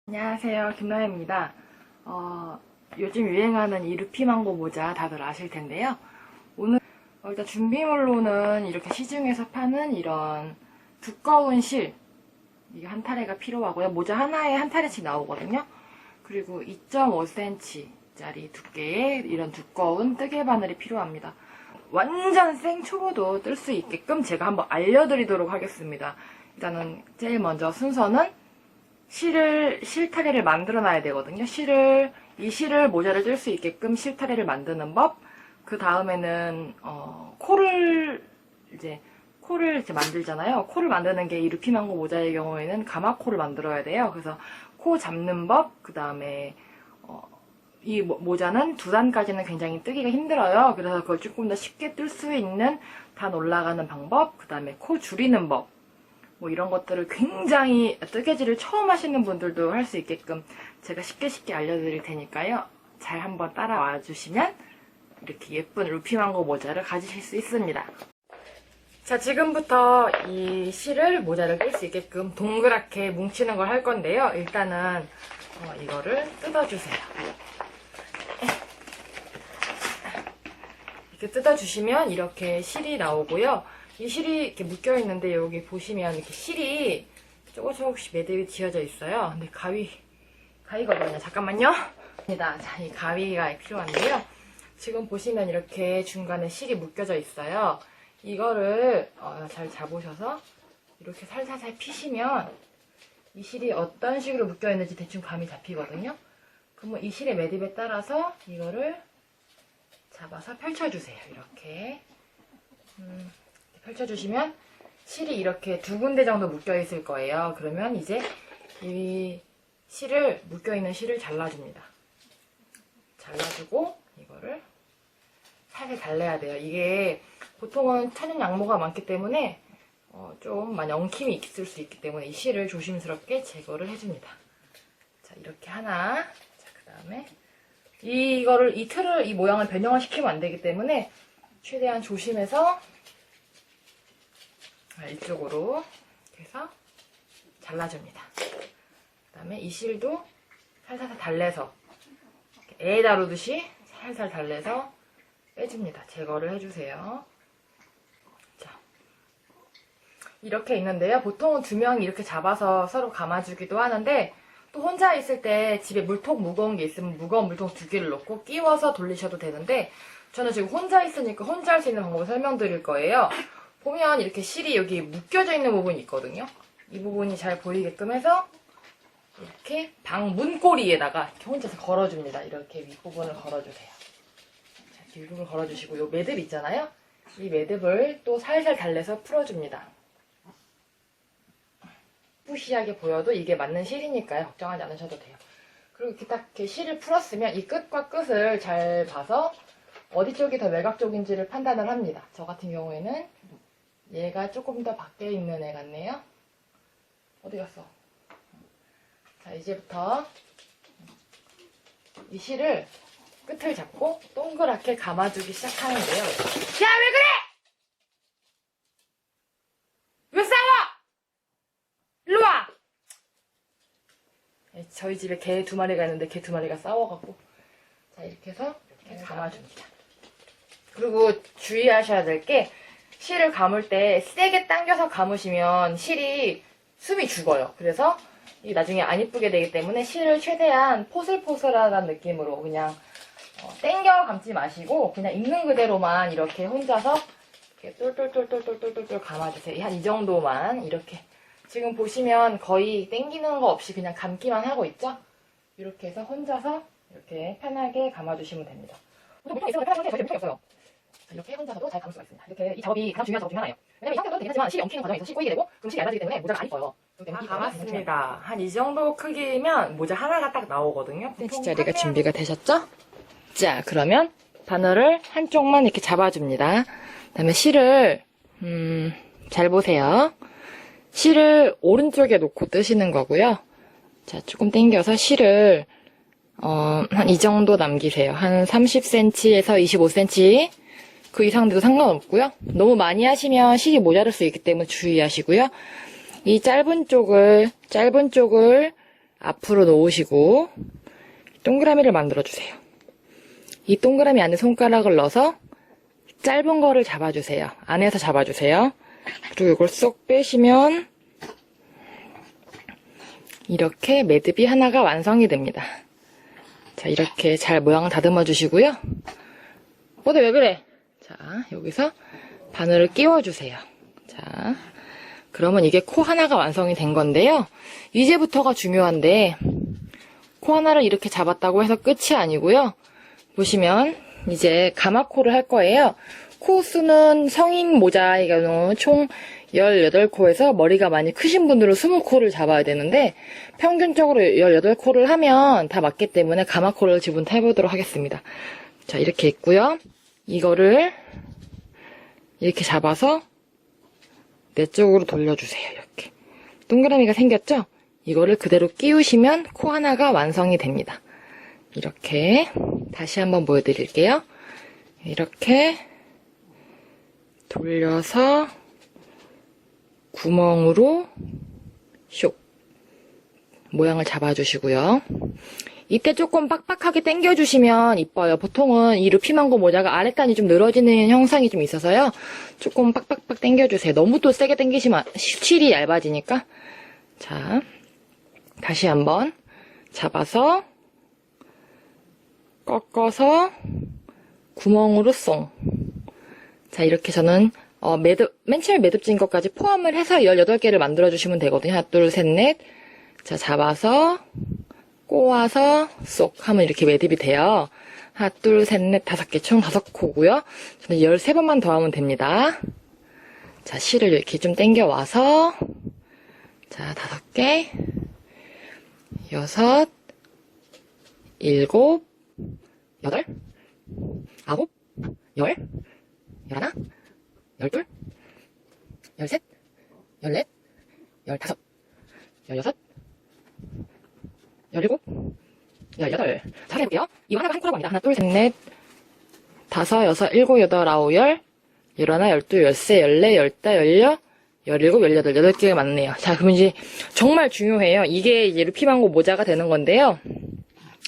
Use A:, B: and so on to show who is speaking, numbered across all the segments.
A: 안녕하세요, 김나혜입니다. 요즘 유행하는 이 루피망고 모자 다들 아실 텐데요. 오늘 일단 준비물로는 이렇게 시중에서 파는 이런 두꺼운 실, 이게 한 타래가 필요하고요. 모자 하나에 한 타래씩 나오거든요. 그리고 2.5cm짜리 두께의 이런 두꺼운 뜨개 바늘이 필요합니다. 완전 생초보도 뜰 수 있게끔 제가 한번 알려드리도록 하겠습니다. 일단은 제일 먼저 순서는 실타래를 만들어 놔야 되거든요. 이 실을 모자를 뜰 수 있게끔 실타래를 만드는 법. 그 다음에는 코를 이제 만들잖아요. 코를 만드는 게 이 루피망고 모자의 경우에는 가마코를 만들어야 돼요. 그래서 코 잡는 법. 그 다음에 이 모자는 2단까지는 굉장히 뜨기가 힘들어요. 그래서 그걸 조금 더 쉽게 뜰 수 있는 단 올라가는 방법. 그 다음에 코 줄이는 법. 뭐 이런 것들을 굉장히 뜨개질을 처음 하시는 분들도 할 수 있게끔 제가 쉽게 알려드릴 테니까요. 잘 한번 따라와 주시면 이렇게 예쁜 루피망고 모자를 가지실 수 있습니다. 자, 지금부터 이 실을 모자를 낄 수 있게끔 동그랗게 뭉치는 걸 할 건데요. 일단은 이거를 뜯어주세요. 이렇게 뜯어주시면 이렇게 실이 나오고요. 이 실이 이렇게 묶여있는데 여기 보시면 이렇게 실이 조금씩 매듭이 지어져 있어요. 근데 가위거든요. 잠깐만요. 자, 이 가위가 필요한데요. 지금 보시면 이렇게 중간에 실이 묶여져 있어요. 이거를 잘 잡으셔서 이렇게 살살살 피시면 이 실이 어떤 식으로 묶여있는지 대충 감이 잡히거든요. 그러면 이 실의 매듭에 따라서 이거를 잡아서 펼쳐주세요. 이렇게. 펼쳐주시면 실이 이렇게 2군데 정도 묶여있을 거예요. 그러면 이제 이 묶여있는 실을 잘라줍니다. 잘라주고 이거를 살살 달래야 돼요. 이게 보통은 천연 양모가 많기 때문에 좀 많이 엉킴이 있을 수 있기 때문에 이 실을 조심스럽게 제거를 해줍니다. 자, 이렇게 하나. 자, 그 다음에 이 모양을 변형을 시키면 안 되기 때문에 최대한 조심해서 이쪽으로 해서 잘라줍니다. 그 다음에 이 실도 살살 달래서 애 다루듯이 살살 달래서 빼줍니다. 제거를 해주세요. 자, 이렇게 있는데요. 보통은 2명이 이렇게 잡아서 서로 감아주기도 하는데 또 혼자 있을 때 집에 물통 무거운 게 있으면 무거운 물통 2개를 넣고 끼워서 돌리셔도 되는데 저는 지금 혼자 있으니까 혼자 할 수 있는 방법을 설명드릴 거예요. 보면 이렇게 실이 여기 묶여져 있는 부분이 있거든요. 이 부분이 잘 보이게끔 해서 이렇게 방 문고리에다가 이렇게 혼자서 걸어줍니다. 이렇게 윗부분을 걸어주세요. 자, 이렇게 윗부분을 걸어주시고 이 매듭 있잖아요. 이 매듭을 또 살살 달래서 풀어줍니다. 푸시하게 보여도 이게 맞는 실이니까요. 걱정하지 않으셔도 돼요. 그리고 이렇게 실을 풀었으면 이 끝과 끝을 잘 봐서 어디 쪽이 더 외곽 쪽인지를 판단을 합니다. 저 같은 경우에는 얘가 조금 더 밖에 있는 애 같네요. 어디 갔어? 자, 이제부터 이 실을 끝을 잡고 동그랗게 감아주기 시작하는데요. 야, 왜 그래! 왜 싸워! 일로 와! 저희 집에 개 2마리가 있는데 개 2마리가 싸워갖고. 자, 이렇게 해서 이렇게 감아줍니다. 그리고 주의하셔야 될 게 실을 감을 때 세게 당겨서 감으시면 실이 숨이 죽어요. 그래서 나중에 안 이쁘게 되기 때문에 실을 최대한 포슬포슬한 느낌으로 그냥 당겨 감지 마시고 그냥 있는 그대로만 이렇게 혼자서 이렇게 똘똘똘똘똘똘똘 감아주세요. 한 이 정도만 이렇게 지금 보시면 거의 당기는 거 없이 그냥 감기만 하고 있죠? 이렇게 해서 혼자서 이렇게 편하게 감아주시면 됩니다. 보통 물통 있으면 편한 건데 저희 물통이 없어요. 이렇게 혼자서도 잘 감을 수가 있습니다. 이렇게 이 작업이 가장 중요한 작업 중 하나예요. 왜냐면 이 상태로도 되긴 하지만 실이 엉키는 과정에서 실이 꼬이게 되고 그럼 실이 얇아지기 때문에 모자가 안 이뻐요. 감았습니다. 한 이 정도 크기면 모자 하나가 딱 나오거든요. cm짜리가 준비가 되셨죠? 자, 그러면 바늘을 한쪽만 이렇게 잡아줍니다. 그 다음에 실을 잘 보세요. 실을 오른쪽에 놓고 뜨시는 거고요. 자, 조금 당겨서 실을 한 이 정도 남기세요. 한 30cm에서 25cm 그 이상 돼도 상관없고요. 너무 많이 하시면 실이 모자랄 수 있기 때문에 주의하시고요. 이 짧은 쪽을 앞으로 놓으시고 동그라미를 만들어주세요. 이 동그라미 안에 손가락을 넣어서 짧은 거를 잡아주세요. 안에서 잡아주세요. 그리고 이걸 쏙 빼시면 이렇게 매듭이 하나가 완성이 됩니다. 자, 이렇게 잘 모양을 다듬어 주시고요. 뽀대 왜 그래? 자, 여기서 바늘을 끼워주세요. 자, 그러면 이게 코 하나가 완성이 된 건데요. 이제부터가 중요한데 코 하나를 이렇게 잡았다고 해서 끝이 아니고요. 보시면 이제 가마코를 할 거예요. 코 수는 성인 모자의 경우 총 18코에서 머리가 많이 크신 분들은 20코를 잡아야 되는데 평균적으로 18코를 하면 다 맞기 때문에 가마코를 지금부터 해보도록 하겠습니다. 자, 이렇게 있고요. 이거를 이렇게 잡아서 내 쪽으로 돌려주세요. 이렇게 동그라미가 생겼죠? 이거를 그대로 끼우시면 코 하나가 완성이 됩니다. 이렇게 다시 한번 보여드릴게요. 이렇게 돌려서 구멍으로 쇽 모양을 잡아주시고요. 이때 조금 빡빡하게 당겨주시면 이뻐요. 보통은 이 루피망고 모자가 아랫단이 좀 늘어지는 형상이 좀 있어서요. 조금 빡빡빡 당겨주세요. 너무 또 세게 당기시면 실이 얇아지니까. 자, 다시 한번 잡아서 꺾어서 구멍으로 쏙. 자, 이렇게 저는 맨 처음에 매듭 진 것까지 포함을 해서 18개를 만들어주시면 되거든요. 하나, 둘, 셋, 넷. 자, 잡아서 꼬아서 쏙 하면 이렇게 매듭이 돼요. 하나, 둘, 셋, 넷, 5개, 총 5코고요. 저는 13번만 더 하면 됩니다. 자, 실을 이렇게 좀 당겨와서 자, 5개, 6, 7, 8, 9, 10, 11, 12, 13, 14, 15, 16, 17, 18. 잘 해볼게요. 이거 하나가 한 코라고 합니다. 하나, 둘, 셋, 넷, 5, 6, 7, 8, 9, 10, 11, 12, 13, 14, 15, 16, 17, 18개가 맞네요. 자, 그럼 이제 정말 중요해요. 이게 이제 루피망고 모자가 되는 건데요.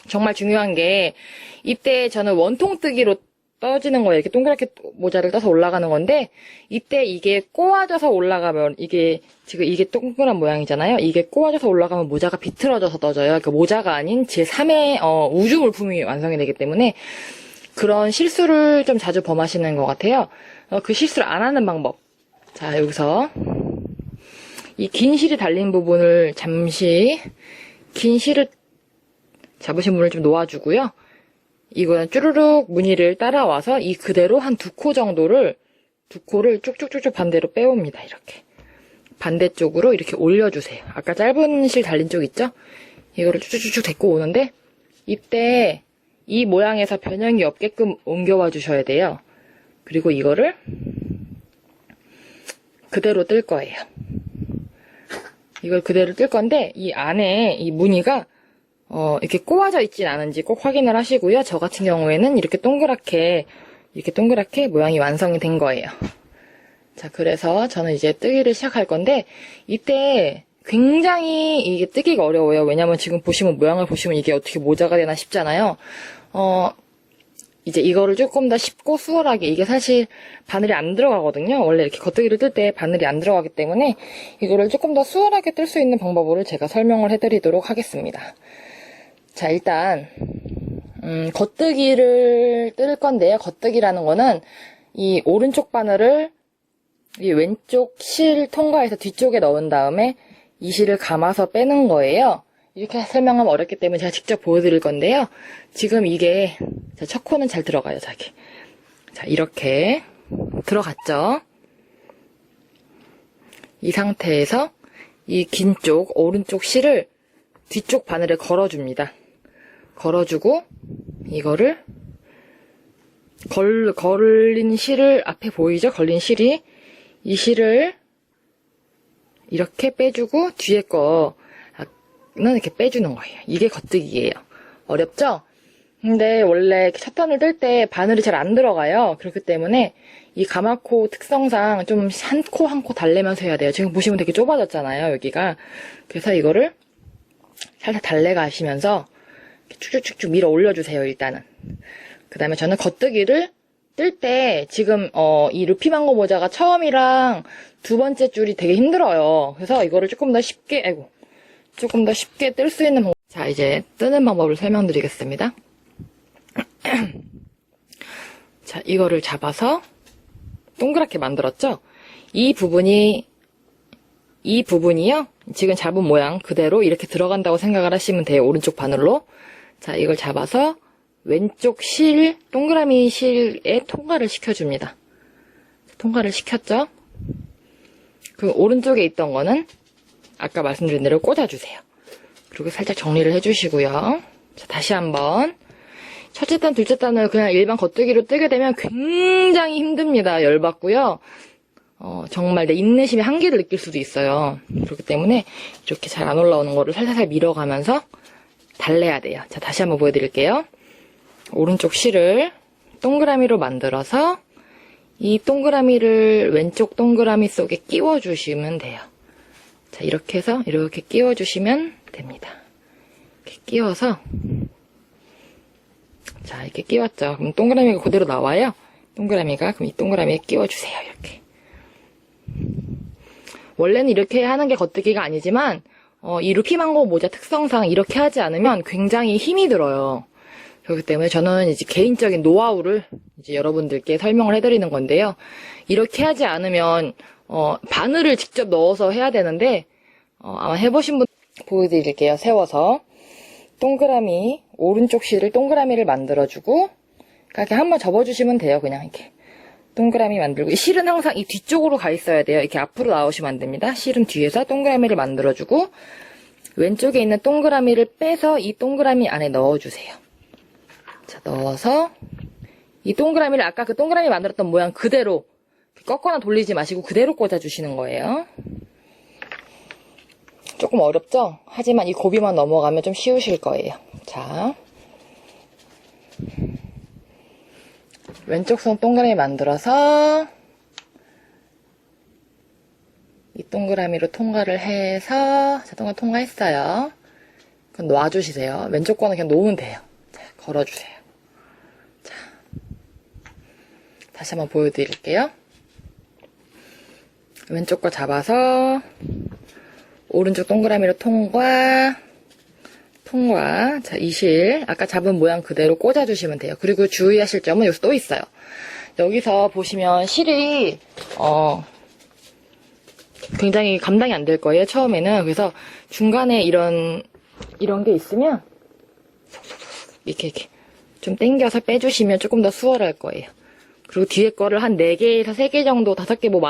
A: 정말 중요한 게 이때 저는 원통뜨기로 떠지는 거예요. 이렇게 동그랗게 모자를 떠서 올라가는 건데 이때 이게 꼬아져서 올라가면 이게 지금 이게 동그란 모양이잖아요. 이게 꼬아져서 올라가면 모자가 비틀어져서 떠져요. 그러니까 모자가 아닌 제3의 우주 물품이 완성이 되기 때문에 그런 실수를 좀 자주 범하시는 것 같아요. 그 실수를 안 하는 방법. 자, 여기서 이 긴 실이 달린 부분을 잠시 긴 실을 잡으신 분을 좀 놓아주고요. 이거는 쭈루룩 무늬를 따라와서 이 그대로 한 2코 정도를 2코를 쭉쭉쭉쭉 반대로 빼옵니다. 이렇게 반대쪽으로 이렇게 올려주세요. 아까 짧은 실 달린 쪽 있죠? 이거를 쭉쭉쭉 데리고 오는데 이때 이 모양에서 변형이 없게끔 옮겨와 주셔야 돼요. 그리고 이거를 그대로 뜰 거예요. 이걸 그대로 뜰 건데 이 안에 이 무늬가 이렇게 꼬아져 있진 않은지 꼭 확인을 하시고요. 저 같은 경우에는 이렇게 동그랗게 모양이 완성이 된 거예요. 자, 그래서 저는 이제 뜨기를 시작할 건데 이때 굉장히 이게 뜨기가 어려워요. 왜냐면 지금 보시면 모양을 보시면 이게 어떻게 모자가 되나 싶잖아요. 이제 이거를 조금 더 쉽고 수월하게, 이게 사실 바늘이 안 들어가거든요. 원래 이렇게 겉뜨기를 뜰 때 바늘이 안 들어가기 때문에 이거를 조금 더 수월하게 뜰 수 있는 방법을 제가 설명을 해드리도록 하겠습니다. 자, 일단 겉뜨기를 뜰 건데요. 겉뜨기라는 거는 이 오른쪽 바늘을 이 왼쪽 실 통과해서 뒤쪽에 넣은 다음에 이 실을 감아서 빼는 거예요. 이렇게 설명하면 어렵기 때문에 제가 직접 보여드릴 건데요. 지금 이게 첫 코는 잘 들어가요, 자기. 자, 이렇게 들어갔죠. 이 상태에서 이 긴 쪽 오른쪽 실을 뒤쪽 바늘에 걸어줍니다. 걸어주고 이거를 걸린 실을 앞에 보이죠? 걸린 실이 이 실을 이렇게 빼주고 뒤에 거는 이렇게 빼주는 거예요. 이게 겉뜨기예요. 어렵죠? 근데 원래 첫 단을 뜰 때 바늘이 잘 안 들어가요. 그렇기 때문에 이 가마코 특성상 좀 한 코 한 코 달래면서 해야 돼요. 지금 보시면 되게 좁아졌잖아요, 여기가. 그래서 이거를 살짝 달래가 하시면서 쭉쭉쭉쭉 밀어 올려주세요, 일단은. 그 다음에 저는 겉뜨기를 뜰 때 지금 이 루피망고 모자가 처음이랑 두 번째 줄이 되게 힘들어요. 그래서 이거를 조금 더 쉽게 뜰 수 있는 방법. 자, 이제 뜨는 방법을 설명드리겠습니다. 자, 이거를 잡아서 동그랗게 만들었죠? 이 부분이요, 지금 잡은 모양 그대로 이렇게 들어간다고 생각을 하시면 돼요. 오른쪽 바늘로. 자, 이걸 잡아서 왼쪽 동그라미 실에 통과를 시켜줍니다. 통과를 시켰죠? 그 오른쪽에 있던 거는 아까 말씀드린 대로 꽂아주세요. 그리고 살짝 정리를 해주시고요. 자, 다시 한번. 첫째 단, 둘째 단을 그냥 일반 겉뜨기로 뜨게 되면 굉장히 힘듭니다. 열받고요. 정말 내 인내심의 한계를 느낄 수도 있어요. 그렇기 때문에 이렇게 잘 안 올라오는 거를 살살 밀어가면서 달래야 돼요. 자, 다시 한번 보여드릴게요. 오른쪽 실을 동그라미로 만들어서 이 동그라미를 왼쪽 동그라미 속에 끼워주시면 돼요. 자, 이렇게 해서 이렇게 끼워주시면 됩니다. 이렇게 끼워서, 자, 이렇게 끼웠죠. 그럼 동그라미가 그대로 나와요. 그럼 이 동그라미에 끼워주세요. 이렇게. 원래는 이렇게 하는 게 겉뜨기가 아니지만 이 루피망고 모자 특성상 이렇게 하지 않으면 굉장히 힘이 들어요. 그렇기 때문에 저는 이제 개인적인 노하우를 이제 여러분들께 설명을 해드리는 건데요. 이렇게 하지 않으면 바늘을 직접 넣어서 해야 되는데 아마 해보신 분 보여드릴게요. 세워서 동그라미 오른쪽 실을 동그라미를 만들어주고 이렇게 한번 접어주시면 돼요. 그냥 이렇게 동그라미 만들고, 이 실은 항상 이 뒤쪽으로 가 있어야 돼요. 이렇게 앞으로 나오시면 안 됩니다. 실은 뒤에서 동그라미를 만들어주고 왼쪽에 있는 동그라미를 빼서 이 동그라미 안에 넣어주세요. 자, 넣어서 이 동그라미를 아까 그 동그라미 만들었던 모양 그대로 꺾거나 돌리지 마시고 그대로 꽂아주시는 거예요. 조금 어렵죠? 하지만 이 고비만 넘어가면 좀 쉬우실 거예요. 자, 왼쪽 손 동그라미 만들어서 이 동그라미로 통과를 해서, 자, 통과했어요. 그럼 놔주시세요. 왼쪽 거는 그냥 놓으면 돼요. 자, 걸어주세요. 자, 다시 한번 보여드릴게요. 왼쪽 거 잡아서 오른쪽 동그라미로 통과. 자, 이 실 아까 잡은 모양 그대로 꽂아주시면 돼요. 그리고 주의하실 점은 여기서 또 있어요. 여기서 보시면 실이 굉장히 감당이 안 될 거예요, 처음에는. 그래서 중간에 이런 게 있으면 이렇게 좀 당겨서 빼주시면 조금 더 수월할 거예요. 그리고 뒤에 거를 한 4개에서 3개 정도, 5개, 뭐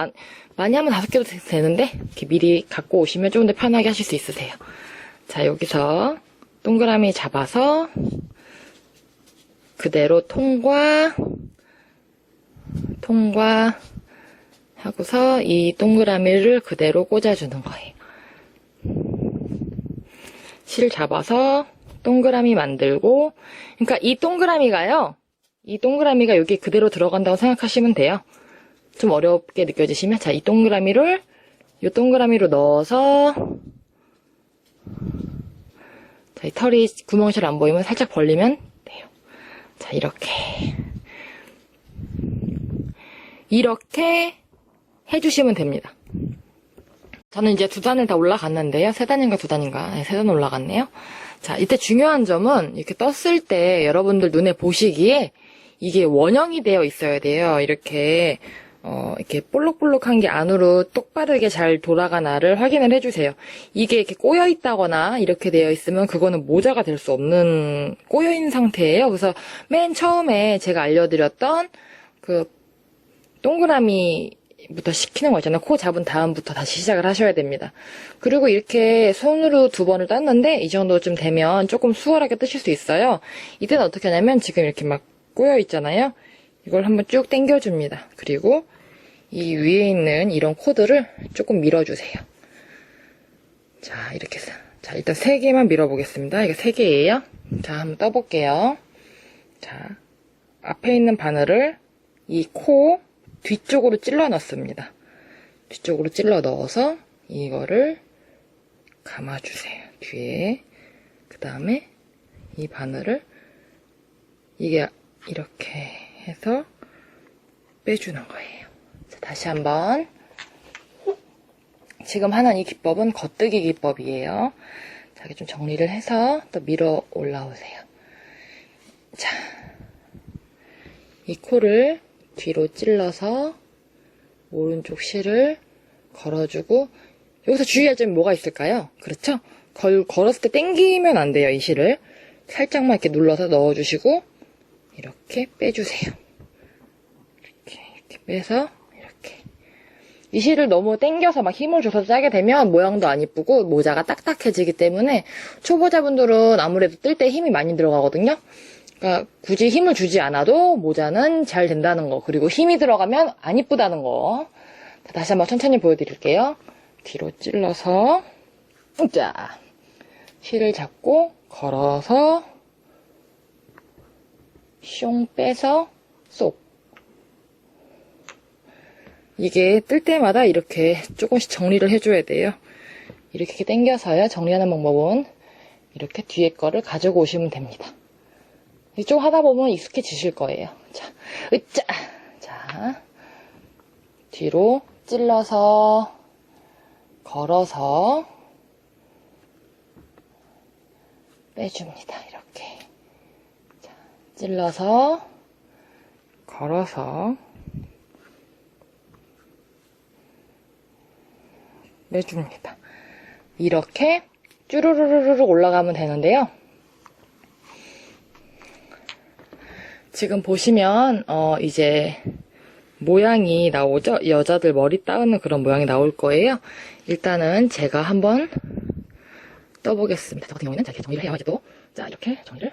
A: 많이 하면 5개도 되는데 이렇게 미리 갖고 오시면 조금 더 편하게 하실 수 있으세요. 자, 여기서 동그라미 잡아서 그대로 통과 하고서 이 동그라미를 그대로 꽂아주는 거예요. 실 잡아서 동그라미 만들고, 그러니까 이 동그라미가 여기 그대로 들어간다고 생각하시면 돼요. 좀 어렵게 느껴지시면, 자, 이 동그라미로 넣어서, 자, 이 털이 구멍이 잘 안 보이면 살짝 벌리면 돼요. 자, 이렇게 해주시면 됩니다. 저는 이제 2단을 다 올라갔는데요. 3단인가 2단인가? 네, 3단 올라갔네요. 자, 이때 중요한 점은 이렇게 떴을 때 여러분들 눈에 보시기에 이게 원형이 되어 있어야 돼요. 이렇게 볼록볼록한 게 안으로 똑바르게 잘 돌아가나를 확인을 해주세요. 이게 이렇게 꼬여있다거나 이렇게 되어 있으면 그거는 모자가 될 수 없는 꼬여있는 상태예요. 그래서 맨 처음에 제가 알려드렸던 그 동그라미부터 시키는 거 있잖아요. 코 잡은 다음부터 다시 시작을 하셔야 됩니다. 그리고 이렇게 손으로 2번을 땄는데 이 정도쯤 되면 조금 수월하게 뜨실 수 있어요. 이때는 어떻게 하냐면 지금 이렇게 막 꼬여 있잖아요. 이걸 한번 쭉 당겨줍니다. 그리고 이 위에 있는 이런 코드를 조금 밀어주세요. 자, 이렇게 해서. 자, 일단 3개만 밀어보겠습니다. 이게 3개예요. 자, 한번 떠볼게요. 자, 앞에 있는 바늘을 이 코 뒤쪽으로 찔러 넣습니다. 뒤쪽으로 찔러 넣어서 이거를 감아주세요. 뒤에. 다음에 이 바늘을 이게 이렇게 해서 빼주는 거예요. 자, 다시 한번. 지금 하는 이 기법은 겉뜨기 기법이에요. 자, 이렇게 좀 정리를 해서 또 밀어 올라오세요. 자, 이 코를 뒤로 찔러서 오른쪽 실을 걸어주고, 여기서 주의할 점이 뭐가 있을까요? 그렇죠? 걸었을 때 당기면 안 돼요, 이 실을. 살짝만 이렇게 눌러서 넣어주시고, 이렇게 빼주세요. 이렇게 빼서, 이렇게. 이 실을 너무 당겨서 막 힘을 줘서 짜게 되면 모양도 안 이쁘고 모자가 딱딱해지기 때문에 초보자분들은 아무래도 뜰 때 힘이 많이 들어가거든요. 그러니까 굳이 힘을 주지 않아도 모자는 잘 된다는 거, 그리고 힘이 들어가면 안 이쁘다는 거. 다시 한번 천천히 보여드릴게요. 뒤로 찔러서 자, 실을 잡고 걸어서 숑 빼서 쏙. 이게 뜰 때마다 이렇게 조금씩 정리를 해줘야 돼요. 이렇게 당겨서요. 정리하는 방법은 이렇게 뒤에 거를 가지고 오시면 됩니다. 좀 하다 보면 익숙해지실 거예요. 자, 으짜! 자, 뒤로 찔러서 걸어서 빼줍니다. 이렇게. 자, 찔러서 걸어서 빼줍니다. 이렇게 쭈루루루루 올라가면 되는데요. 지금 보시면 이제 모양이 나오죠? 여자들 머리 따는 그런 모양이 나올 거예요. 일단은 제가 한번 떠보겠습니다. 저 같은 경우에는 자, 이렇게 정리를 해요. 이제 또 자, 이렇게 정리를.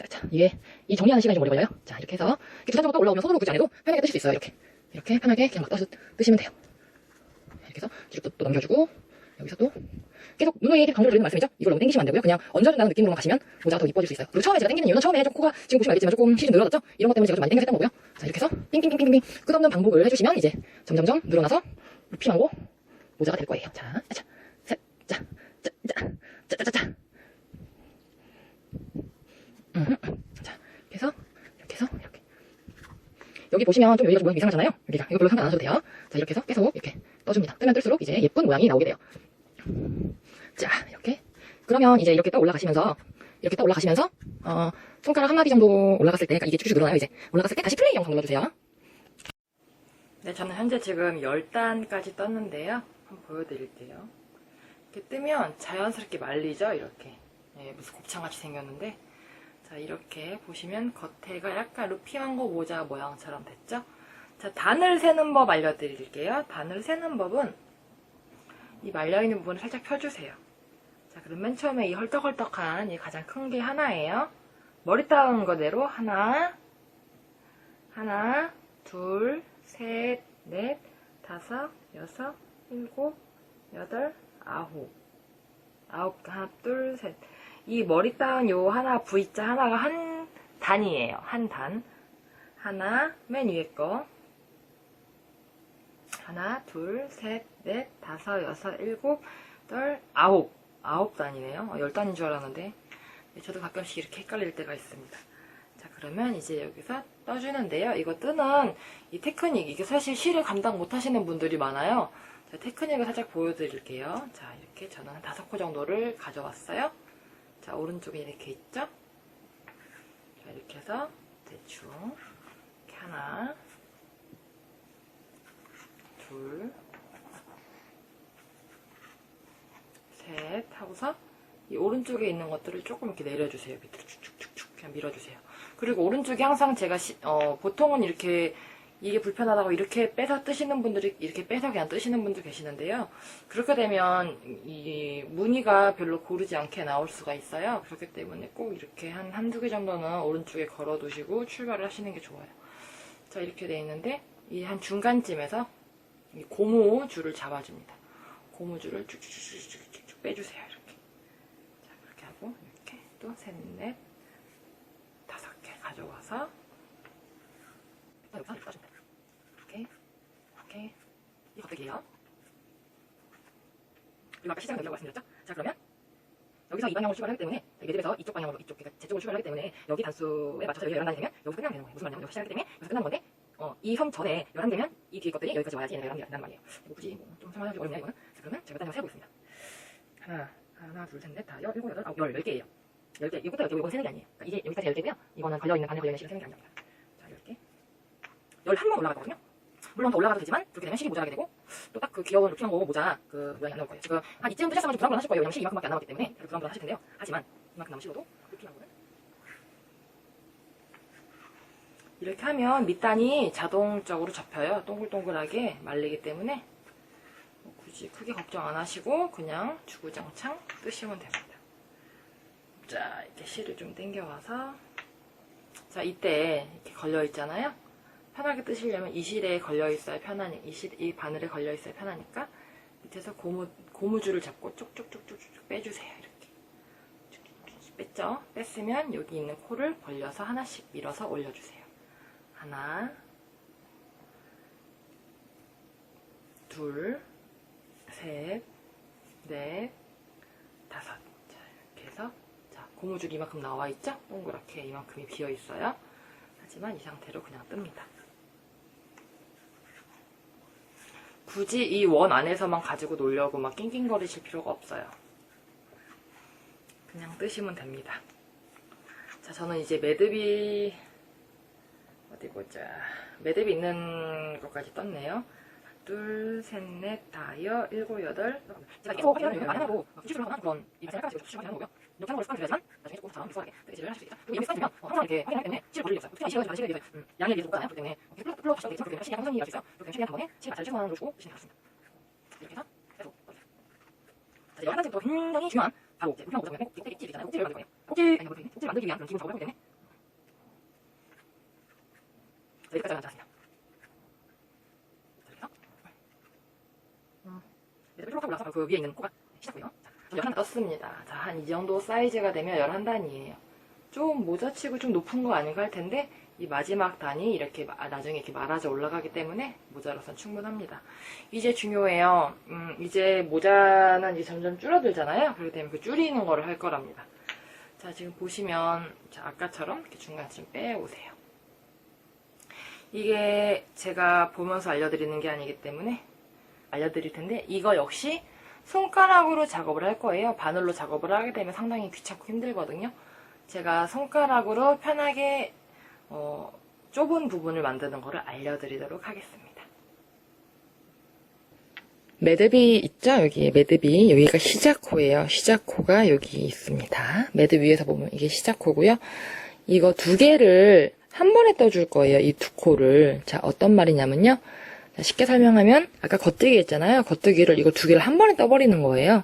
A: 자, 이게 이 정리하는 시간이 좀 오래 걸려요. 자, 이렇게 해서 이렇게 두단정도 올라오면 손으로 굳이 안 해도 편하게 뜨실 수 있어요. 이렇게 편하게 그냥 막 뜨시면 돼요. 이렇게 해서 뒤로 또 넘겨주고, 여기서 또 계속 누누이 강조를 드리는 말씀이죠. 이걸 너무 당기시면 안 되고요. 그냥 얹어준다는 느낌으로만 가시면 모자가 더 이뻐질 수 있어요. 그리고 처음에 제가 당기는 이유는 처음에 좀 코가 지금 보시면 알겠지만 조금 실이 늘어졌죠? 이런 것 때문에 제가 좀 많이 당겨서 했던 거고요. 자, 이렇게 해서 빙빙빙빙빙 끝없는 반복을 해주시면 이제 점점점 늘어나서 루피망고 모자가 될 거예요. 자, 자, 셋, 자, 자, 자, 자, 자, 자, 자. 자, 이렇게 해서 이렇게. 여기 보시면 좀 여기가 좀 모양이 이상하잖아요. 여기가. 이거 별로 상관 안 하셔도 돼요. 자, 이렇게 해서 계속 이렇게 떠줍니다. 뜨면 뜰수록 이제 예쁜 모양이 나오게 돼요. 자, 이렇게. 그러면 이제 이렇게 떠 올라가시면서 손가락 한 마디 정도 올라갔을 때, 그러니까 이게 쭉쭉 늘어나요. 이제 올라갔을 때 다시 플레이 영상 눌러주세요. 네, 저는 현재 지금 10단까지 떴는데요. 한번 보여드릴게요. 이렇게 뜨면 자연스럽게 말리죠. 이렇게. 네, 무슨 곱창같이 생겼는데, 자, 이렇게 보시면 겉에가 약간 루피망고 모자 모양처럼 됐죠? 자, 단을 세는 법 알려드릴게요. 단을 세는 법은 이 말려있는 부분을 살짝 펴주세요. 자, 그럼 맨 처음에 이 헐떡헐떡한 이 가장 큰 게 하나예요. 머리 따은 거대로 하나, 둘, 셋, 넷, 다섯, 여섯, 일곱, 여덟, 아홉, 하나, 둘, 셋. 이 머리 따은 요 하나, V자 하나가 한 단이에요. 한 단. 하나, 맨 위에 거. 하나, 둘, 셋, 넷, 다섯, 여섯, 일곱, 여덟, 아홉 단이네요. 10단인 줄 알았는데. 저도 가끔씩 이렇게 헷갈릴 때가 있습니다. 자, 그러면 이제 여기서 떠주는데요. 이거 뜨는 이 테크닉, 이게 사실 실을 감당 못 하시는 분들이 많아요. 자, 테크닉을 살짝 보여드릴게요. 자, 이렇게 저는 한 5코 정도를 가져왔어요. 자, 오른쪽에 이렇게 있죠? 자, 이렇게 해서 대충 이렇게 하나, 둘, 셋 하고서 이 오른쪽에 있는 것들을 조금 이렇게 내려주세요. 밑으로 쭉쭉쭉쭉 그냥 밀어주세요. 그리고 오른쪽이 항상 제가 보통은 이렇게 이게 불편하다고 이렇게 빼서 뜨시는 분들이 이렇게 빼서 그냥 뜨시는 분도 계시는데요. 그렇게 되면 이 무늬가 별로 고르지 않게 나올 수가 있어요. 그렇기 때문에 꼭 이렇게 한두 개 정도는 오른쪽에 걸어 두시고 출발을 하시는 게 좋아요. 자, 이렇게 돼 있는데 이 한 중간쯤에서 이 고무줄을 잡아줍니다. 고무줄을 쭉쭉쭉쭉쭉 빼주세요. 이렇게. 자, 그렇게 하고 이렇게 또 셋, 넷, 5개 가져와서 여기서 이렇게 떠줍니다. 이렇게 이 겉대기예요. 그리고 아까 시작은 여기라고 말씀드렸죠? 자, 그러면 여기서 이 방향으로 출발하기 때문에 매듭에서 이쪽 방향으로 이쪽 그러니까 제 쪽으로 출발하기 때문에 여기 단수에 맞춰서 여기 11단이 되면 여기서 끝나면 되는 거예요. 무슨 말이냐면 여기 시작하기 때문에 여기서 끝나는 건데 이 선 전에 11개면 이 뒤에 것들이 여기까지 와야지 얘네가 11개가 된다는 말이에요. 뭐 굳이 좀 설명하기 어렵네요 이거는. 자, 그러면 제가 일단 세어보겠습니다. 하나, 둘, 셋, 넷, 다, 7, 8, 9, 10개예요. 10개. 이것부터 10개, 이건 세는 게 아니에요. 그러니까 이게 여기까지 10개고요. 이거는 걸려있는, 반에 걸려있는 실을 세는 게 아닙니다. 자, 10개. 11번 올라가거든요. 물론 더 올라가도 되지만, 그렇게 되면 실이 모자라게 되고, 또 딱 그 귀여운 루킹하고 모자, 그 모양이 안 나올 거예요. 지금 한 이쯤 뜨셨으면 좀 불안불안 하실 거예요. 왜냐면 실이 이만큼밖에 안 남았기 때문에. 불안불안 하실 텐데요. 하지만, 이만큼 남은 실로도 루킹하고는. 이렇게 하면 밑단이 자동적으로 접혀요. 동글동글하게 말리기 때문에. 굳이 크게 걱정 안 하시고, 그냥 주구장창 뜨시면 됩니다. 자, 이렇게 실을 좀 당겨와서. 자, 이때 이렇게 걸려있잖아요. 편하게 뜨시려면 이 실에 걸려있어야 이 바늘에 걸려있어야 편하니까 밑에서 고무줄을 잡고 쭉쭉쭉쭉쭉 빼주세요. 이렇게. 쭉쭉쭉 뺐죠? 뺐으면 여기 있는 코를 벌려서 하나씩 밀어서 올려주세요. 하나, 둘, 셋, 넷, 다섯. 자, 이렇게 해서 자, 고무줄 이만큼 나와있죠? 동그랗게 이만큼이 비어있어요. 하지만 이 상태로 그냥 뜹니다. 굳이 이 원 안에서만 가지고 놀려고 막 낑낑거리실 필요가 없어요. 그냥 뜨시면 됩니다. 자, 저는 이제 매듭이 어디 보자. 매듭이 있는 것까지 떴네요. 둘, 셋, 넷, 다여, 일곱, 여덟. 제가 계속 확인하는 이유는 많이 하고 수시로 하거나 그런 이 발생할까지 수시로 하는 거고요. 이렇게 하는 걸 습관을 들여야지만 나중에 조금 더 수월하게 뜨개질을 할 수 있죠. 그리고 여기 습관이 들면 항상 이렇게 확인하기 때문에 실을 걸릴 리 없어요. 특히 실을 가지고 실에 대해서 양에 대해서 못가잖아요. 그렇기 때문에 이렇게 풀러 하셔도 되겠죠. 그렇기 때문에 실이 항상 일할 수 있어요. 그렇기 때문에 실에 한 번에 실 맞춰를 최소한 놓으시고 뜨시면 되겠습니다. 이렇게 해서 계속 꺼주세요. 자, 11단째부터 굉장히 중요한 바로 이제 우평 오정의 꼭지 있잖아요. 꼭지를 만들 거예요. 꼭지를 만들기 위한 그런 기본 작업을 하기 때문에 자, 여기까지 앉았습니다. 매듭을 쭉 하고 올라서 그 위에 있는 코가 시작고요. 자, 11단 떴습니다. 자, 한 이 정도 사이즈가 되면 11단이에요. 좀 모자치고 좀 높은 거 아닌가 할 텐데 이 마지막 단이 이렇게 나중에 이렇게 말아져 올라가기 때문에 모자로선 충분합니다. 이제 중요해요. 이제 모자는 이제 점점 줄어들잖아요. 그렇기 때문에 그 줄이는 거를 할 거랍니다. 자, 지금 보시면 자, 아까처럼 이렇게 중간에 좀 빼오세요. 이게 제가 보면서 알려드리는 게 아니기 때문에 알려드릴 텐데 이거 역시 손가락으로 작업을 할 거예요. 바늘로 작업을 하게 되면 상당히 귀찮고 힘들거든요. 제가 손가락으로 편하게 좁은 부분을 만드는 거를 알려드리도록 하겠습니다. 매듭이 있죠? 여기 매듭이 여기가 시작코예요. 시작코가 여기 있습니다. 매듭 위에서 보면 이게 시작코고요. 이거 두 개를 한 번에 떠줄 거예요. 이 두 코를. 자, 어떤 말이냐면요. 쉽게 설명하면 아까 겉뜨기 했잖아요. 겉뜨기를 이거 두 개를 한 번에 떠버리는 거예요.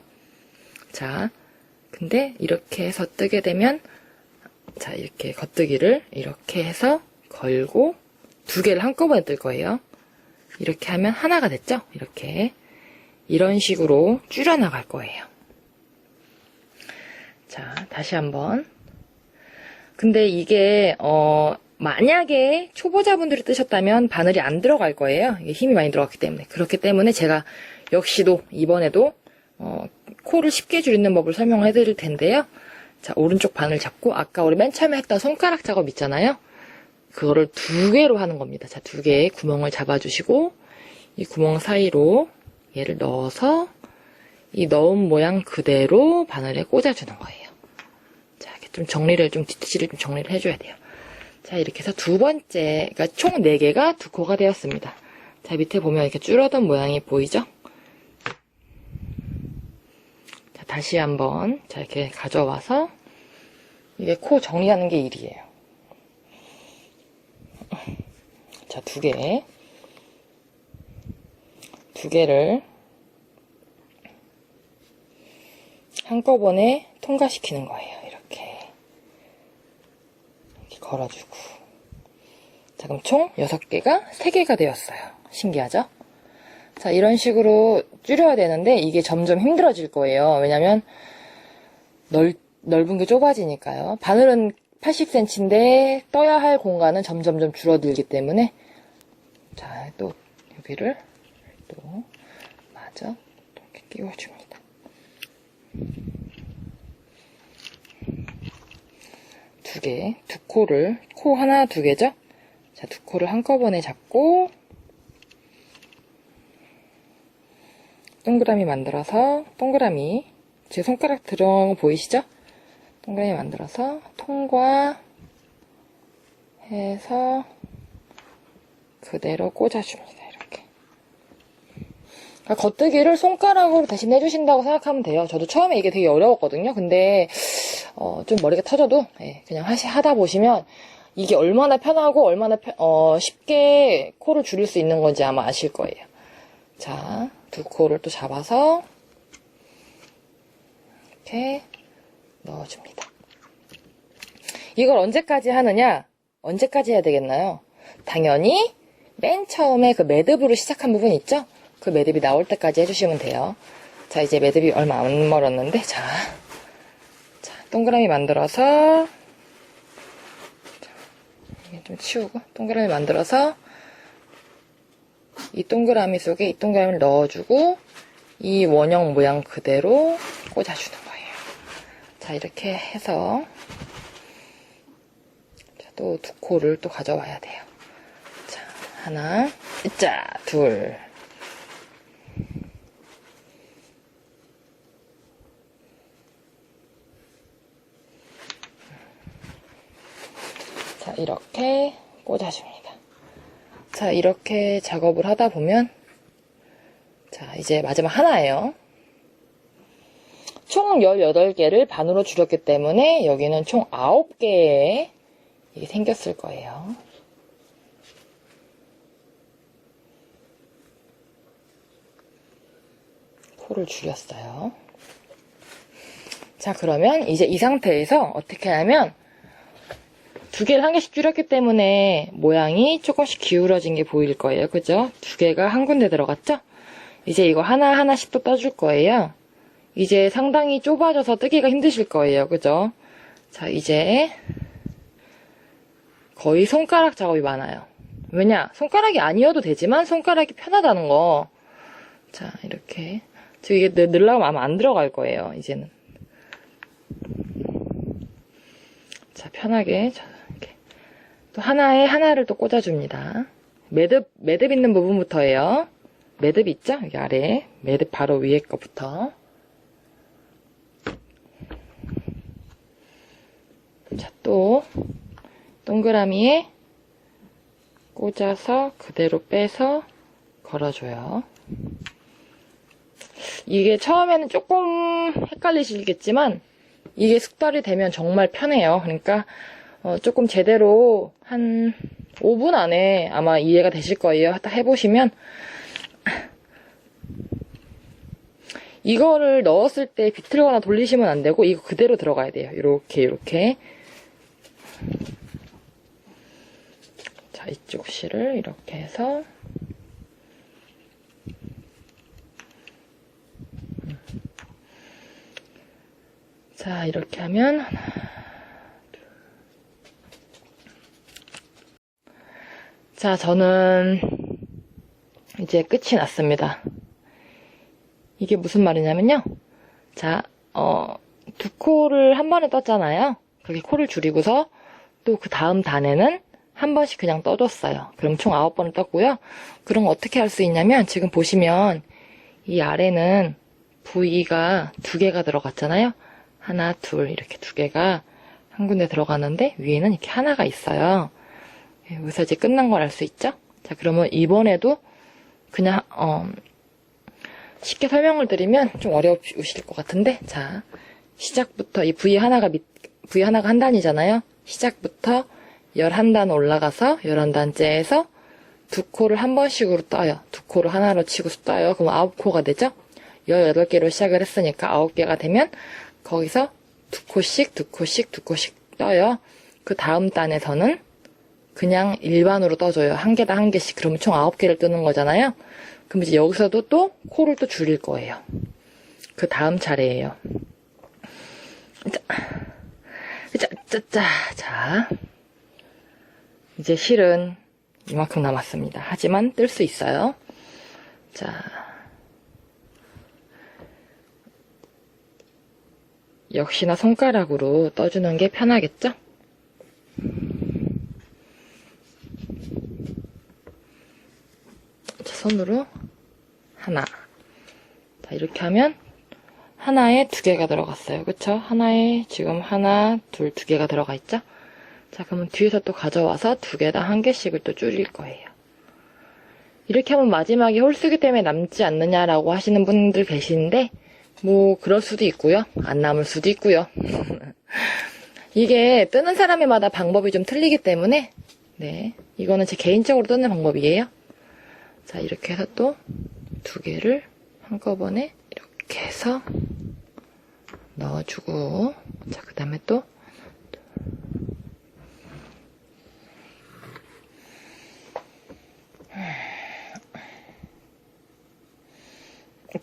A: 자, 근데 이렇게 해서 뜨게 되면 자, 이렇게 겉뜨기를 이렇게 해서 걸고 두 개를 한꺼번에 뜰 거예요. 이렇게 하면 하나가 됐죠? 이렇게 이런 식으로 줄여 나갈 거예요. 자, 다시 한번. 근데 이게 만약에 초보자분들이 뜨셨다면 바늘이 안 들어갈 거예요. 이게 힘이 많이 들어갔기 때문에. 그렇기 때문에 제가 역시도 이번에도 코를 쉽게 줄이는 법을 설명해 드릴 텐데요. 자, 오른쪽 바늘 잡고 아까 우리 맨 처음에 했던 손가락 작업 있잖아요. 그거를 두 개로 하는 겁니다. 자, 두 개의 구멍을 잡아주시고 이 구멍 사이로 얘를 넣어서 이 넣은 모양 그대로 바늘에 꽂아주는 거예요. 자, 이렇게 좀 정리를 뒤치를 좀 정리를 해줘야 돼요. 자, 이렇게 해서 두 번째, 그러니까 총 4개가 두 코가 되었습니다. 자, 밑에 보면 이렇게 줄어든 모양이 보이죠? 자, 다시 한번, 자, 이렇게 가져와서, 이게 코 정리하는 게 일이에요. 자, 두 개를 한꺼번에 통과시키는 거예요. 이렇게 걸어주고. 자, 그럼 총 6개가 3개가 되었어요. 신기하죠? 자, 이런 식으로 줄여야 되는데 이게 점점 힘들어질 거예요. 왜냐면 넓은 게 좁아지니까요. 바늘은 80cm인데 떠야 할 공간은 점점점 줄어들기 때문에 자, 또 여기를 또 마저 이렇게 끼워줍니다. 두 개, 두 코를, 코 하나, 두 개죠? 자, 두 코를 한꺼번에 잡고, 동그라미 만들어서, 동그라미, 제 손가락 들어간 거 보이시죠? 동그라미 만들어서, 통과, 해서, 그대로 꽂아줍니다. 이렇게. 그러니까 겉뜨기를 손가락으로 대신 해주신다고 생각하면 돼요. 저도 처음에 이게 되게 어려웠거든요. 근데 좀 머리가 터져도 그냥 하다 보시면 이게 얼마나 편하고 얼마나 쉽게 코를 줄일 수 있는 건지 아마 아실 거예요. 자, 두 코를 또 잡아서 이렇게 넣어줍니다. 이걸 언제까지 하느냐? 언제까지 해야 되겠나요? 당연히 맨 처음에 그 매듭으로 시작한 부분 있죠? 그 매듭이 나올 때까지 해주시면 돼요. 자, 이제 매듭이 얼마 안 멀었는데, 자, 동그라미 만들어서, 이게 좀 치우고, 동그라미 만들어서, 이 동그라미 속에 이 동그라미를 넣어주고, 이 원형 모양 그대로 꽂아주는 거예요. 자, 이렇게 해서, 또 두 코를 또 가져와야 돼요. 자, 하나, 자, 둘. 자, 이렇게 꽂아줍니다. 자, 이렇게 작업을 하다 보면, 자, 이제 마지막 하나예요. 총 18개를 반으로 줄였기 때문에 여기는 총 9개의 이게 생겼을 거예요. 코를 줄였어요. 자, 그러면 이제 이 상태에서 어떻게 하냐면 두 개를 한 개씩 줄였기 때문에 모양이 조금씩 기울어진 게 보일 거예요. 그죠? 두 개가 한 군데 들어갔죠? 이제 이거 하나하나씩 또 떠줄 거예요. 이제 상당히 좁아져서 뜨기가 힘드실 거예요. 그죠? 자, 이제 거의 손가락 작업이 많아요. 왜냐? 손가락이 아니어도 되지만 손가락이 편하다는 거. 자, 이렇게. 저 이게 넣으려고 아마 안 들어갈 거예요. 이제는. 자, 편하게. 이렇게. 또 하나를 또 꽂아줍니다. 매듭 있는 부분부터예요. 매듭 있죠? 여기 아래. 매듭 바로 위에 거부터. 자, 또 동그라미에 꽂아서 그대로 빼서 걸어줘요. 이게 처음에는 조금 헷갈리시겠지만 이게 숙달이 되면 정말 편해요. 그러니까 조금 제대로 한 5분 안에 아마 이해가 되실 거예요. 딱 해보시면. 이거를 넣었을 때 비틀거나 돌리시면 안 되고 이거 그대로 들어가야 돼요. 이렇게. 자, 이쪽 실을 이렇게 해서 자, 이렇게 하면 하나, 둘. 자, 저는 이제 끝이 났습니다. 이게 무슨 말이냐면요. 자, 두 코를 한 번에 떴잖아요. 그렇게 코를 줄이고서 또 그 다음 단에는 한 번씩 그냥 떠줬어요. 그럼 총 9번을 떴고요. 그럼 어떻게 할 수 있냐면 지금 보시면 이 아래는 V가 두 개가 들어갔잖아요. 하나, 둘 이렇게 두 개가 한 군데 들어가는데 위에는 이렇게 하나가 있어요. 여기서 이제 끝난 걸 알 수 있죠? 자, 그러면 이번에도 그냥 쉽게 설명을 드리면 좀 어려우실 것 같은데, 자, 시작부터 이 V 하나가 한 단이잖아요. 시작부터 11단 올라가서 11단째에서 두 코를 한 번씩으로 떠요. 두 코를 하나로 치고 떠요. 그럼 9코가 되죠? 18개로 시작을 했으니까 9개가 되면 거기서 두 코씩 떠요. 그 다음 단에서는 그냥 일반으로 떠줘요. 한 개당 한 개씩. 그러면 총 9개를 뜨는 거잖아요. 그럼 이제 여기서도 또 코를 또 줄일 거예요. 그 다음 차례예요. 자, 이제 실은 이만큼 남았습니다. 하지만 뜰 수 있어요. 자, 역시나 손가락으로 떠주는 게 편하겠죠? 손으로 하나. 자, 이렇게 하면 하나에 2개가 들어갔어요. 그쵸? 하나에 지금 하나, 둘, 2개가 들어가 있죠? 자, 그러면 뒤에서 또 가져와서 2개당 1개씩을 또 줄일 거예요. 이렇게 하면 마지막에 홀수기 때문에 남지 않느냐라고 하시는 분들 계시는데, 뭐 그럴 수도 있고요. 안 남을 수도 있고요. 이게 뜨는 사람마다 방법이 좀 틀리기 때문에, 네, 이거는 제 개인적으로 뜨는 방법이에요. 자, 이렇게 해서 또 2개를 한꺼번에 이렇게 해서 넣어주고, 자, 그 다음에 또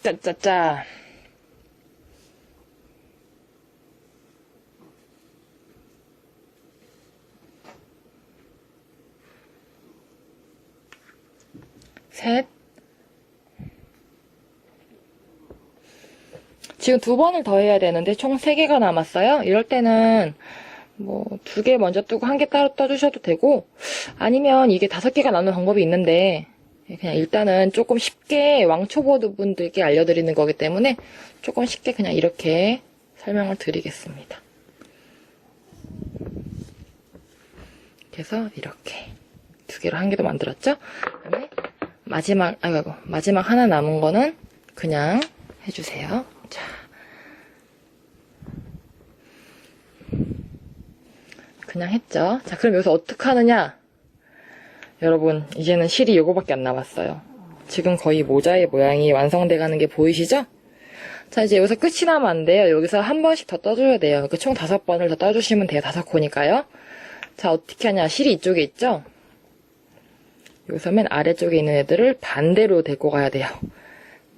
A: 짜짜짜. 셋. 지금 2번을 더 해야 되는데 총 3개가 남았어요. 이럴 때는 뭐 2개 먼저 뜨고 1개 따로 떠주셔도 되고, 아니면 이게 5개가 나오는 방법이 있는데, 그냥 일단은 조금 쉽게 왕초보드 분들께 알려드리는 거기 때문에 조금 쉽게 그냥 이렇게 설명을 드리겠습니다. 그래서 이렇게 2개로 1개도 만들었죠? 그다음에 마지막 하나 남은 거는 그냥 해주세요. 자, 그냥 했죠? 자, 그럼 여기서 어떻게 하느냐? 여러분, 이제는 실이 요거밖에 안 남았어요. 지금 거의 모자의 모양이 완성돼 가는 게 보이시죠? 자, 이제 여기서 끝이 나면 안 돼요. 여기서 한 번씩 더 떠줘야 돼요. 그러니까 총 5번을 더 떠주시면 돼요. 5코니까요. 자, 어떻게 하냐? 실이 이쪽에 있죠? 여기서 맨 아래쪽에 있는 애들을 반대로 데리고 가야 돼요.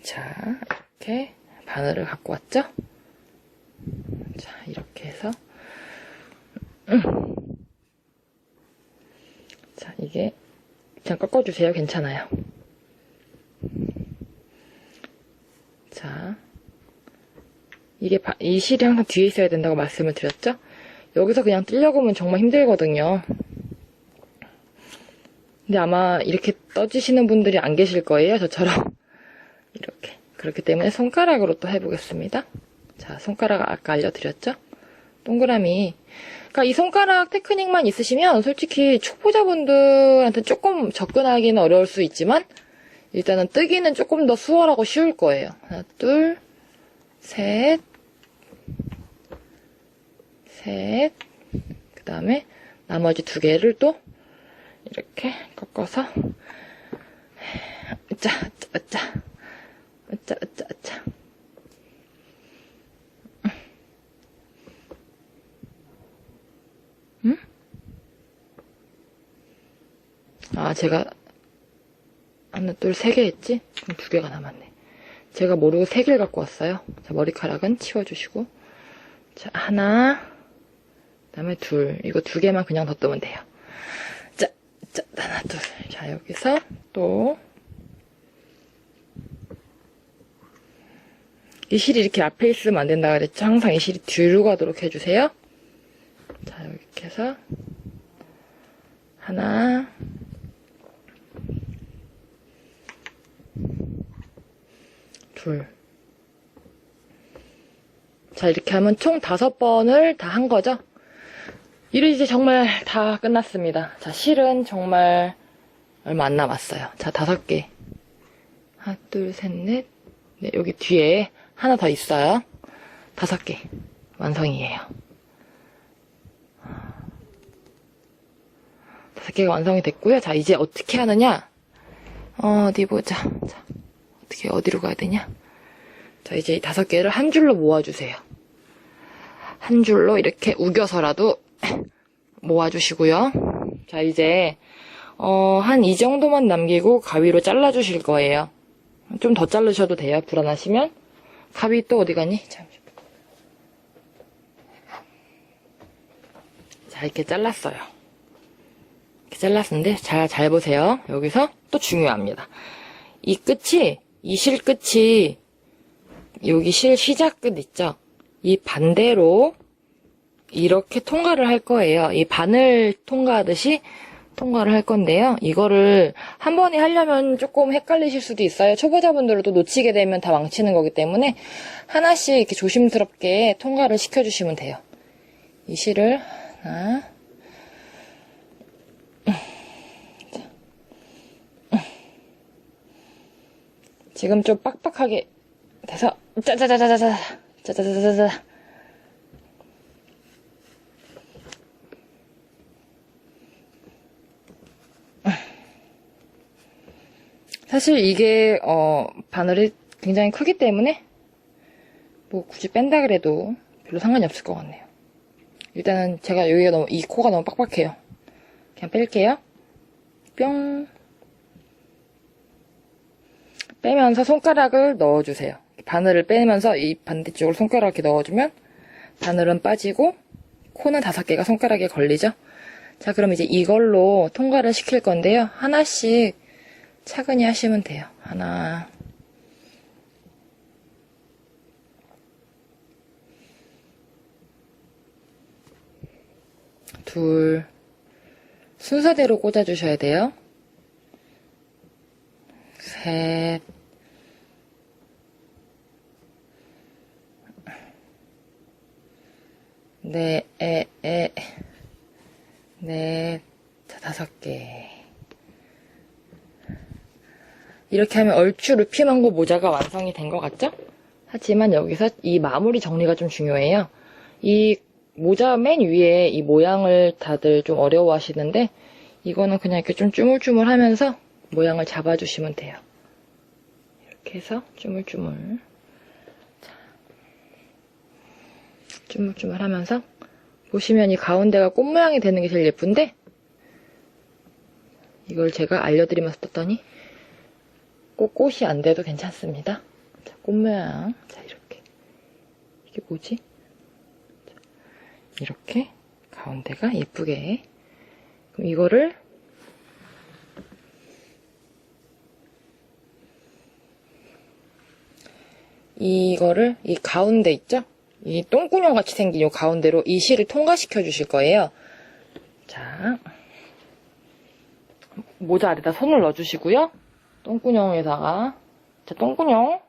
A: 자, 이렇게 바늘을 갖고 왔죠? 자, 이렇게 해서 자, 이게 그냥 꺾어주세요. 괜찮아요. 자, 이 실이 항상 뒤에 있어야 된다고 말씀을 드렸죠? 여기서 그냥 뜨려고 하면 정말 힘들거든요. 근데 아마 이렇게 떠주시는 분들이 안 계실 거예요. 저처럼. 이렇게. 그렇기 때문에 손가락으로 또 해보겠습니다. 자, 손가락 아까 알려드렸죠? 동그라미. 그러니까 이 손가락 테크닉만 있으시면 솔직히 초보자분들한테 조금 접근하기는 어려울 수 있지만 일단은 뜨기는 조금 더 수월하고 쉬울 거예요. 하나, 둘, 셋, 셋. 그 다음에 나머지 2개를 또 이렇게 꺾어서 으짜, 으짜, 으짜, 으짜, 으짜. 응? 아, 제가 하나, 둘, 3개 했지? 그럼 2개가 남았네. 제가 모르고 3개를 갖고 왔어요. 자, 머리카락은 치워주시고. 자, 하나, 그 다음에 2. 이거 2개만 그냥 더 뜨면 돼요. 자, 하나, 둘. 자, 여기서 또. 이 실이 이렇게 앞에 있으면 안 된다고 그랬죠? 항상 이 실이 뒤로 가도록 해주세요. 자, 이렇게 해서 하나, 둘. 자, 이렇게 하면 총 5번을 다 한 거죠? 이제 정말 다 끝났습니다. 자, 실은 정말 얼마 안 남았어요. 자, 5개. 하나, 둘, 셋, 넷. 네, 여기 뒤에 하나 더 있어요. 5개. 완성이에요. 5개가 완성이 됐고요. 자, 이제 어떻게 하느냐? 어디 보자. 자, 어디로 가야 되냐? 자, 이제 이 5개를 한 줄로 모아주세요. 한 줄로 이렇게 우겨서라도 모아주시고요. 자, 이제 한 이 정도만 남기고 가위로 잘라주실 거예요. 좀 더 자르셔도 돼요. 불안하시면. 가위 또 어디 가니? 잠시만. 자, 이렇게 잘랐어요. 이렇게 잘랐는데 잘 보세요. 여기서 또 중요합니다. 이 실 끝이 여기 실 시작 끝 있죠? 이 반대로 이렇게 통과를 할 거예요. 이 바늘 통과하듯이 통과를 할 건데요. 이거를 한 번에 하려면 조금 헷갈리실 수도 있어요. 초보자분들도 놓치게 되면 다 망치는 거기 때문에 하나씩 이렇게 조심스럽게 통과를 시켜주시면 돼요. 이 실을 하나, 지금 좀 빡빡하게 돼서 짜자자자자자 짜자자자자. 사실 이게 바늘이 굉장히 크기 때문에 뭐 굳이 뺀다 그래도 별로 상관이 없을 것 같네요. 일단은 제가 여기가 너무 이 코가 너무 빡빡해요. 그냥 뺄게요. 뿅. 빼면서 손가락을 넣어주세요. 바늘을 빼면서 이 반대쪽으로 손가락 이렇게 넣어주면 바늘은 빠지고 코는 5개가 손가락에 걸리죠. 자, 그럼 이제 이걸로 통과를 시킬 건데요. 하나씩 차근히 하시면 돼요. 하나, 둘, 순서대로 꽂아주셔야 돼요. 셋, 넷, 자, 5개. 이렇게 하면 얼추 루피망고 모자가 완성이 된 것 같죠? 하지만 여기서 이 마무리 정리가 좀 중요해요. 이 모자 맨 위에 이 모양을 다들 좀 어려워 하시는데 이거는 그냥 이렇게 좀 쭈물쭈물 하면서 모양을 잡아주시면 돼요. 이렇게 해서 쭈물쭈물. 자, 쭈물쭈물 하면서 보시면 이 가운데가 꽃 모양이 되는 게 제일 예쁜데 이걸 제가 알려드리면서 떴더니 꼭 꽃이 안 돼도 괜찮습니다. 자, 꽃 모양. 자, 이렇게. 이게 뭐지? 자, 이렇게 가운데가 예쁘게. 그럼 이거를 이 가운데 있죠? 이 똥구녕 같이 생긴 이 가운데로 이 실을 통과시켜 주실 거예요. 자, 모자 아래다 손을 넣어주시고요. 똥구녕에다가 똥구녕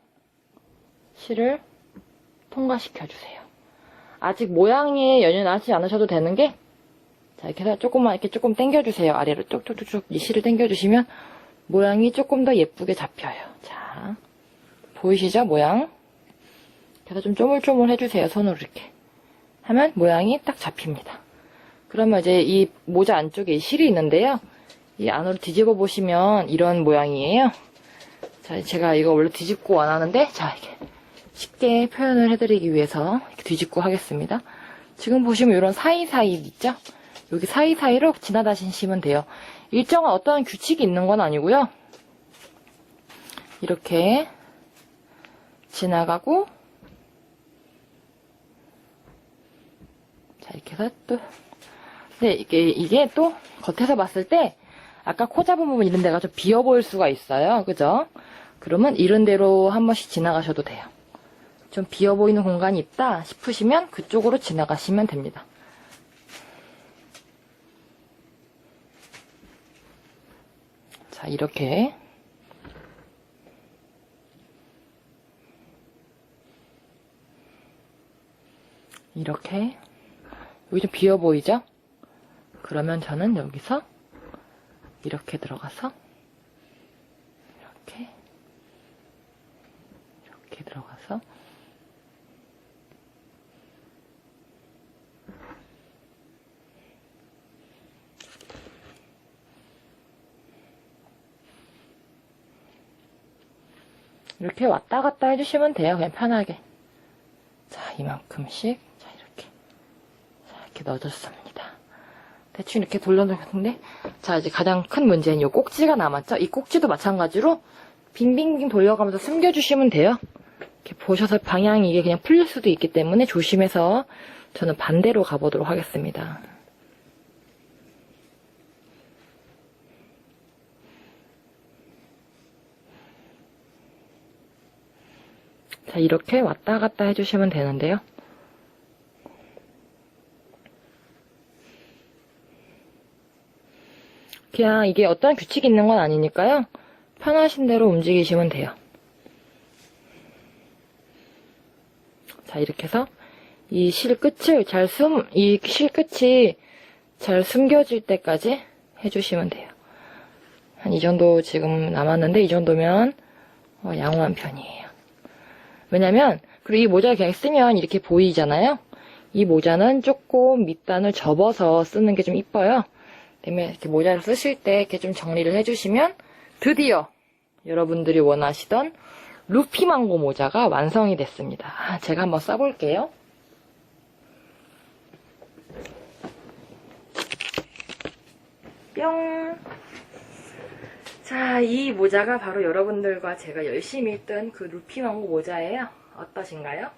A: 실을 통과시켜 주세요. 아직 모양에 연연하지 않으셔도 되는 게 자, 이렇게 해서 조금만 이렇게 조금 당겨주세요. 아래로 쭉쭉쭉쭉 이 실을 당겨주시면 모양이 조금 더 예쁘게 잡혀요. 자, 보이시죠? 모양. 그래서 좀 쪼물쪼물 해주세요. 손으로 이렇게 하면 모양이 딱 잡힙니다. 그러면 이제 이 모자 안쪽에 이 실이 있는데요. 이 안으로 뒤집어 보시면 이런 모양이에요. 자, 제가 이거 원래 뒤집고 안 하는데 자, 이렇게 쉽게 표현을 해드리기 위해서 이렇게 뒤집고 하겠습니다. 지금 보시면 이런 사이사이 있죠? 여기 사이사이로 지나다니시면 돼요. 일정한 어떤 규칙이 있는 건 아니고요. 이렇게 지나가고 자, 이렇게 해서 또 근데 이게 또 겉에서 봤을 때 아까 코 잡은 부분 이런 데가 좀 비어 보일 수가 있어요. 그죠? 그러면 이런 데로 한 번씩 지나가셔도 돼요. 좀 비어 보이는 공간이 있다 싶으시면 그쪽으로 지나가시면 됩니다. 자, 이렇게 여기 좀 비어 보이죠? 그러면 저는 여기서 이렇게 들어가서 이렇게 들어가서 이렇게 왔다 갔다 해주시면 돼요. 그냥 편하게. 자, 이만큼씩 이렇게 넣어줬습니다. 대충 이렇게 돌려놓는데 자, 이제 가장 큰 문제는 이 꼭지가 남았죠? 이 꼭지도 마찬가지로 빙빙빙 돌려가면서 숨겨주시면 돼요. 이렇게 보셔서 방향이 이게 그냥 풀릴 수도 있기 때문에 조심해서 저는 반대로 가보도록 하겠습니다. 자, 이렇게 왔다 갔다 해주시면 되는데요. 그냥 이게 어떤 규칙이 있는 건 아니니까요. 편하신 대로 움직이시면 돼요. 자, 이렇게 해서 이 실 끝을 이 실 끝이 잘 숨겨질 때까지 해주시면 돼요. 한 이 정도 지금 남았는데, 이 정도면 양호한 편이에요. 왜냐면, 그리고 이 모자를 그냥 쓰면 이렇게 보이잖아요? 이 모자는 조금 밑단을 접어서 쓰는 게 좀 이뻐요. 그다음에 이렇게 모자를 쓰실 때 이렇게 좀 정리를 해주시면 드디어 여러분들이 원하시던 루피망고 모자가 완성이 됐습니다. 제가 한번 써볼게요. 뿅! 자, 이 모자가 바로 여러분들과 제가 열심히 뜬 그 루피망고 모자예요. 어떠신가요?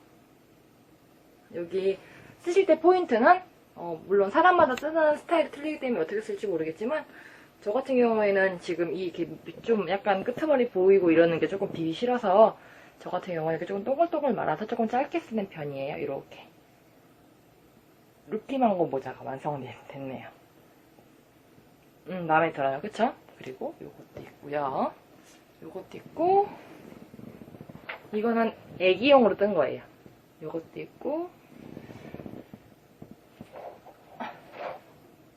A: 여기 쓰실 때 포인트는 물론 사람마다 쓰는 스타일이 틀리기 때문에 어떻게 쓸지 모르겠지만 저 같은 경우에는 지금 이게 좀 약간 끄트머리 보이고 이러는 게 조금 비기 싫어서 저 같은 경우는 이렇게 조금 동글동글 말아서 조금 짧게 쓰는 편이에요. 이렇게 루피망고 모자가 완성됐네요. 마음에 들어요. 그쵸? 그리고 요것도 있고요. 요것도 있고 이거는 애기용으로 뜬 거예요. 요것도 있고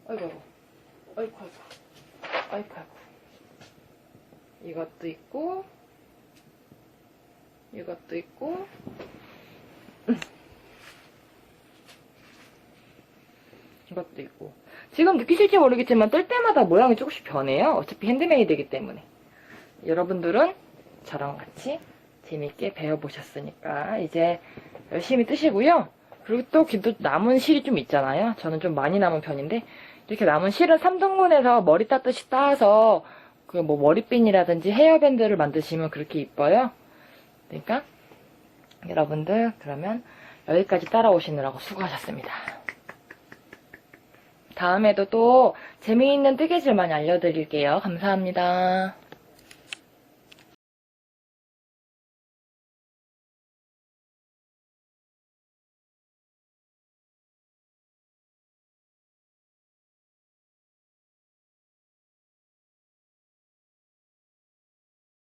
A: 아이고 아이고 아이고 이것도 있고 이것도 있고 이것도 있고 지금 느끼실지 모르겠지만 뜰 때마다 모양이 조금씩 변해요. 어차피 핸드메이드이기 때문에 여러분들은 저랑 같이 재밌게 배워보셨으니까 이제 열심히 뜨시고요. 그리고 또 남은 실이 좀 있잖아요. 저는 좀 많이 남은 편인데 이렇게 남은 실은 3등분해서 머리 따듯이 따서 그 뭐 머리핀이라든지 헤어밴드를 만드시면 그렇게 이뻐요. 그러니까 여러분들 그러면 여기까지 따라오시느라고 수고하셨습니다. 다음에도 또 재미있는 뜨개질 많이 알려드릴게요. 감사합니다.